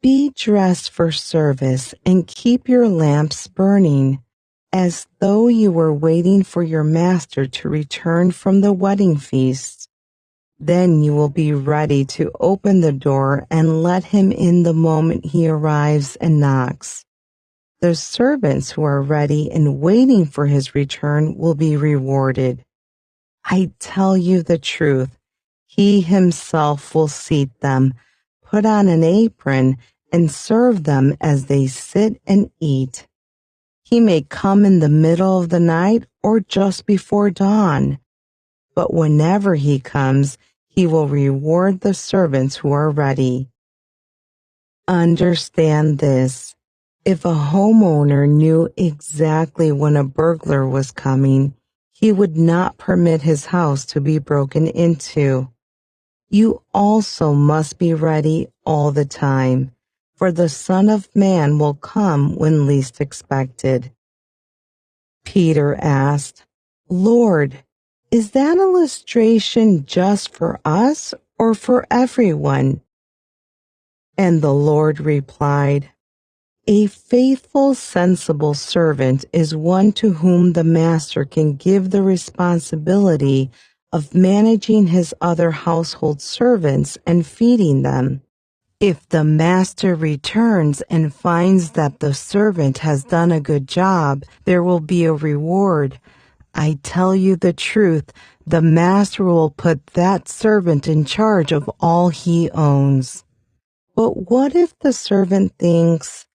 Be dressed for service and keep your lamps burning, as though you were waiting for your master to return from the wedding feast. Then you will be ready to open the door and let him in the moment he arrives and knocks. The servants who are ready and waiting for his return will be rewarded. I tell you the truth, he himself will seat them, put on an apron, and serve them as they sit and eat. He may come in the middle of the night or just before dawn, but whenever he comes, he will reward the servants who are ready. Understand this. If a homeowner knew exactly when a burglar was coming, he would not permit his house to be broken into. You also must be ready all the time, for the Son of Man will come when least expected. Peter asked, Lord, is that illustration just for us or for everyone? And the Lord replied, A faithful, sensible servant is one to whom the master can give the responsibility of managing his other household servants and feeding them. If the master returns and finds that the servant has done a good job, there will be a reward. I tell you the truth, the master will put that servant in charge of all he owns. But what if the servant thinks,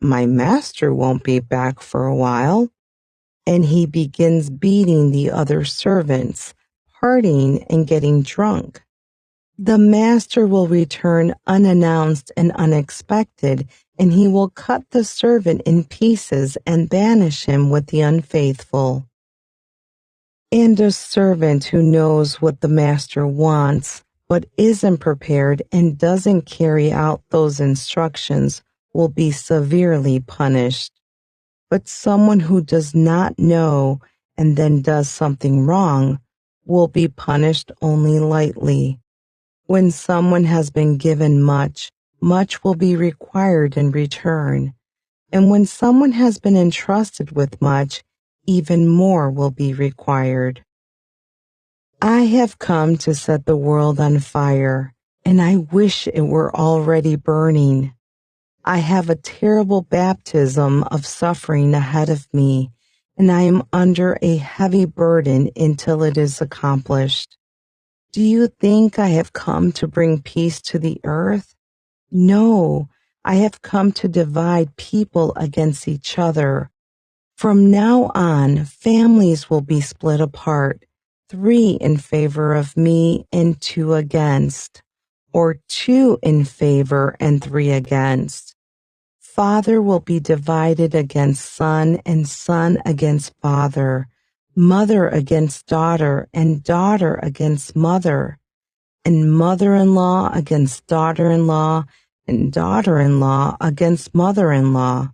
My master won't be back for a while, and he begins beating the other servants, partying and getting drunk? The master will return unannounced and unexpected, and he will cut the servant in pieces and banish him with the unfaithful. And a servant who knows what the master wants, but isn't prepared and doesn't carry out those instructions will be severely punished. But someone who does not know and then does something wrong will be punished only lightly. When someone has been given much, much will be required in return. And when someone has been entrusted with much, even more will be required. I have come to set the world on fire, and I wish it were already burning. I have a terrible baptism of suffering ahead of me, and I am under a heavy burden until it is accomplished. Do you think I have come to bring peace to the earth? No, I have come to divide people against each other. From now on, families will be split apart, 3 in favor of me and 2 against, or 2 in favor and 3 against. Father will be divided against son and son against father, mother against daughter and daughter against mother, and mother-in-law against daughter-in-law and daughter-in-law against mother-in-law.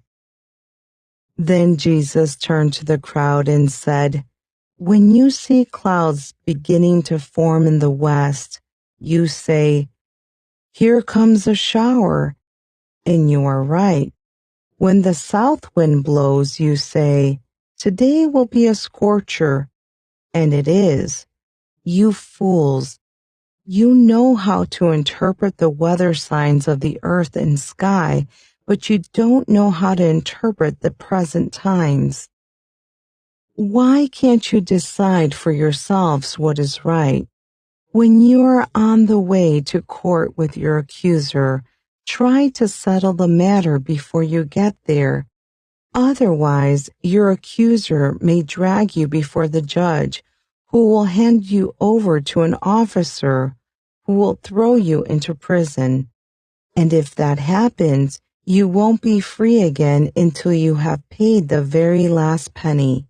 Then Jesus turned to the crowd and said, When you see clouds beginning to form in the west, you say, Here comes a shower, and you are right. When the south wind blows, you say, Today will be a scorcher, and it is. You fools, you know how to interpret the weather signs of the earth and sky, but you don't know how to interpret the present times. Why can't you decide for yourselves what is right? When you are on the way to court with your accuser, try to settle the matter before you get there. Otherwise, your accuser may drag you before the judge, who will hand you over to an officer who will throw you into prison. And if that happens, you won't be free again until you have paid the very last penny.